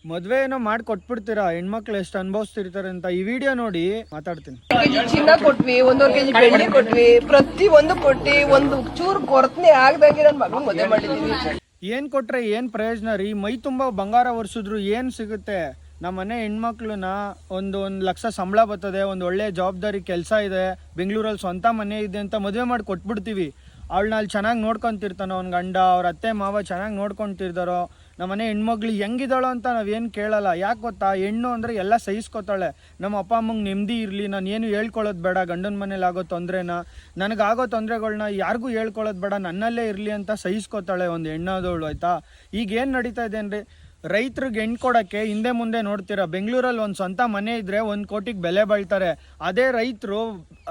ಮದ್ವೆ ಏನೋ ಮಾಡಿ ಕೊಟ್ಬಿಡ್ತೀರಾ, ಹೆಣ್ಮಕ್ಳು ಎಷ್ಟು ಅನುಭವಿಸ್ತಿರ್ತಾರೆ ಅಂತ ಈ ವಿಡಿಯೋ ನೋಡಿ ಮಾತಾಡ್ತೀನಿ. ಚಿನ್ನ ಕೊಟ್ವಿ, 1.5 kg ಬೆಳ್ಳಿ ಕೊಟ್ವಿ, ಪ್ರತಿ ಒಂದು ಕೊಟ್ಟಿ ಒಂದು ಚೂರು ಕೊರತನೆ ಆಗದಾಗೆ ನನ್ನ ಮಗಳು ಮದುವೆ ಮಾಡಿದೀವಿ. ಏನ್ ಕೊಟ್ರೆ ಏನ್ ಪ್ರಯೋಜನ ರೀ? ಮೈ ತುಂಬಾ ಬಂಗಾರ ಒರೆಸಿದ್ರು ಏನ್ ಸಿಗುತ್ತೆ? ನಮ್ಮ ಮನೆ ಹೆಣ್ಮಕ್ಳನ್ನ ಒಂದು ಲಕ್ಷ ಸಂಬಳ ಬರ್ತದೆ, ಒಂದು ಒಳ್ಳೆ ಜವಾಬ್ದಾರಿ ಕೆಲಸ ಇದೆ, ಬೆಂಗಳೂರಲ್ಲಿ ಸ್ವಂತ ಮನೆ ಇದೆ ಅಂತ ಮದುವೆ ಮಾಡಿ ಕೊಟ್ಬಿಡ್ತೀವಿ. ಅವಳನ್ನ ಅಲ್ಲಿ ಚೆನ್ನಾಗಿ ನೋಡ್ಕೊತಿರ್ತಾನೋ ಅವ್ನ ಗಂಡ, ಅವ್ರ ಅತ್ತೆ ಮಾವ ಚೆನ್ನಾಗಿ ನೋಡ್ಕೊತಿರ್ತಾರೋ. ನಮ್ಮ ಮನೆ ಹೆಣ್ಮಗ್ಳು ಹೆಂಗಿದ್ದಾಳೋ ಅಂತ ನಾವೇನು ಕೇಳಲ್ಲ. ಯಾಕೆ ಗೊತ್ತಾ? ಹೆಣ್ಣು ಅಂದರೆ ಎಲ್ಲ ಸಹಿಸ್ಕೊತಾಳೆ. ನಮ್ಮ ಅಪ್ಪ ಅಮ್ಮಂಗೆ ನೆಮ್ಮದಿ ಇರಲಿ, ನಾನು ಏನು ಹೇಳ್ಕೊಳ್ಳೋದು ಬೇಡ, ಗಂಡನ ಮನೇಲಿ ಆಗೋ ತೊಂದರೆನ, ನನಗಾಗೋ ತೊಂದರೆಗಳ್ನ ಯಾರಿಗೂ ಹೇಳ್ಕೊಳ್ಳೋದು ಬೇಡ, ನನ್ನಲ್ಲೇ ಇರಲಿ ಅಂತ ಸಹಿಸ್ಕೊತಾಳೆ ಒಂದು ಹೆಣ್ಣಾದವಳು, ಆಯಿತಾ? ಈಗ ಏನು ನಡೀತಾ ಇದೆ ಅಂದರೆ, ರೈತರಿಗೆ ಹೆಣ್ಣು ಕೊಡೋಕ್ಕೆ ಹಿಂದೆ ಮುಂದೆ ನೋಡ್ತೀರಾ. ಬೆಂಗಳೂರಲ್ಲಿ ಒಂದು ಸ್ವಂತ ಮನೆ ಇದ್ದರೆ 1 ಕೋಟಿಗೆ ಬೆಲೆ ಬಾಳ್ತಾರೆ. ಅದೇ ರೈತರು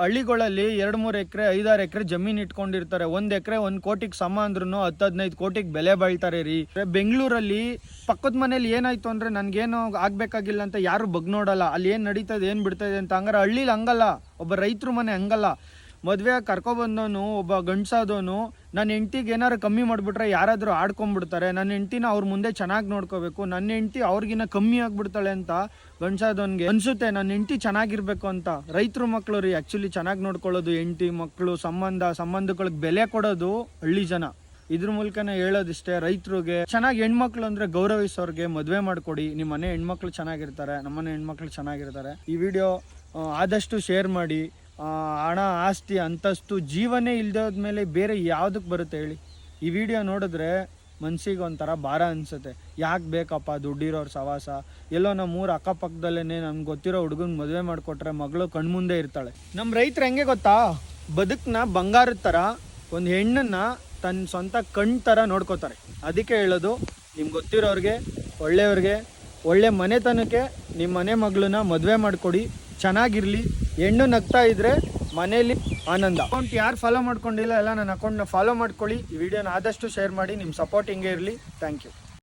ಹಳ್ಳಿಗಳಲ್ಲಿ 2-3 ಎಕರೆ 5-6 ಎಕರೆ ಜಮೀನು ಇಟ್ಕೊಂಡಿರ್ತಾರೆ. 1 ಎಕರೆ 1 ಕೋಟಿಗೆ ಸಮ ಅಂದ್ರೂ 10-15 ಕೋಟಿಗೆ ಬೆಲೆ ಬಾಳ್ತಾರೆ ರೀ. ಬೆಂಗಳೂರಲ್ಲಿ ಪಕ್ಕದ ಮನೇಲಿ ಏನಾಯ್ತು ಅಂದರೆ ನನಗೇನು ಆಗಬೇಕಾಗಿಲ್ಲ ಅಂತ ಯಾರು ಬಗ್ ನೋಡಲ್ಲ. ಅಲ್ಲಿ ಏನು ನಡೀತದೆ, ಏನು ಬಿಡ್ತಾಯಿದೆ ಅಂತ. ಹಂಗಾರೆ ಹಳ್ಳೀಲಿ ಹಂಗಲ್ಲ, ಒಬ್ಬ ರೈತರ ಮನೆ ಹಂಗಲ್ಲ. ಮದುವೆ ಕರ್ಕೊಬಂದವನು ಒಬ್ಬ ಗಂಡಸಾದವನು ನನ್ನ ಹೆಂಡ್ತಿಗೆ ಏನಾರು ಕಮ್ಮಿ ಮಾಡಿಬಿಟ್ರೆ ಯಾರಾದರೂ ಆಡ್ಕೊಂಡ್ಬಿಡ್ತಾರೆ. ನನ್ನ ಹೆಂಡ್ತಿನ ಅವ್ರ ಮುಂದೆ ಚೆನ್ನಾಗಿ ನೋಡ್ಕೋಬೇಕು, ನನ್ನ ಹೆಂಡ್ತಿ ಅವ್ರಿಗಿನ್ನ ಕಮ್ಮಿ ಆಗಿಬಿಡ್ತಾಳೆ ಅಂತ ಗಂಡಸಾದವನಿಗೆ ಅನಿಸುತ್ತೆ. ನನ್ನ ಹೆಂಡ್ತಿ ಚೆನ್ನಾಗಿರ್ಬೇಕು ಅಂತ. ರೈತರು ಮಕ್ಕಳು ರೀ ಆ್ಯಕ್ಚುಲಿ ಚೆನ್ನಾಗಿ ನೋಡ್ಕೊಳ್ಳೋದು, ಹೆಂಡ್ತಿ ಮಕ್ಕಳು ಸಂಬಂಧಗಳಿಗೆ ಬೆಲೆ ಕೊಡೋದು ಹಳ್ಳಿ ಜನ. ಇದ್ರ ಮೂಲಕನೇ ಹೇಳೋದಿಷ್ಟೇ, ರೈತರಿಗೆ ಚೆನ್ನಾಗಿ ಹೆಣ್ಮಕ್ಳು ಅಂದರೆ ಗೌರವಿಸೋರಿಗೆ ಮದುವೆ ಮಾಡಿಕೊಡಿ. ನಿಮ್ಮ ಮನೆ ಹೆಣ್ಮಕ್ಳು ಚೆನ್ನಾಗಿರ್ತಾರೆ, ನಮ್ಮನೆ ಹೆಣ್ಮಕ್ಳು ಚೆನ್ನಾಗಿರ್ತಾರೆ. ಈ ವಿಡಿಯೋ ಆದಷ್ಟು ಶೇರ್ ಮಾಡಿ. ಹಣ, ಆಸ್ತಿ, ಅಂತಸ್ತು, ಜೀವನೇ ಇಲ್ದೋದ್ಮೇಲೆ ಬೇರೆ ಯಾವುದಕ್ಕೆ ಬರುತ್ತೆ ಹೇಳಿ? ಈ ವಿಡಿಯೋ ನೋಡಿದ್ರೆ ಮನ್ಸಿಗೆ ಒಂಥರ ಭಾರ ಅನಿಸುತ್ತೆ. ಯಾಕೆ ಬೇಕಪ್ಪ ದುಡ್ಡಿರೋರು ಸವಾಸ? ಎಲ್ಲೋ ನಮ್ಮ ಊರ ಅಕ್ಕಪಕ್ಕದಲ್ಲೇ ನಮ್ಗೆ ಗೊತ್ತಿರೋ ಹುಡುಗನ ಮದುವೆ ಮಾಡಿಕೊಟ್ರೆ ಮಗಳು ಕಣ್ಮುಂದೆ ಇರ್ತಾಳೆ. ನಮ್ಮ ರೈತರು ಹೆಂಗೆ ಗೊತ್ತಾ? ಬದುಕನ್ನ ಬಂಗಾರದ ಥರ, ಒಂದು ಹೆಣ್ಣನ್ನು ತನ್ನ ಸ್ವಂತ ಕಣ್ಣು ಥರ ನೋಡ್ಕೋತಾರೆ. ಅದಕ್ಕೆ ಹೇಳೋದು, ನಿಮ್ಗೆ ಗೊತ್ತಿರೋರಿಗೆ, ಒಳ್ಳೆಯವ್ರಿಗೆ, ಒಳ್ಳೆ ಮನೆತನಕ್ಕೆ ನಿಮ್ಮ ಮನೆ ಮಗಳನ್ನ ಮದುವೆ ಮಾಡಿಕೊಡಿ. ಚೆನ್ನಾಗಿರಲಿ. ಹೆಣ್ಣು ನಗ್ತಾ ಇದ್ರೆ ಮನೇಲಿ ಆನಂದ. ಅಕೌಂಟ್ ಯಾರು ಫಾಲೋ ಮಾಡ್ಕೊಂಡಿಲ್ಲ ಎಲ್ಲ ನನ್ನ ಅಕೌಂಟ್ನ ಫಾಲೋ ಮಾಡ್ಕೊಳ್ಳಿ. ಈ ವಿಡಿಯೋನ ಆದಷ್ಟು ಶೇರ್ ಮಾಡಿ. ನಿಮ್ಮ ಸಪೋರ್ಟ್ ಹಿಂಗೆ ಇರಲಿ. Thank you.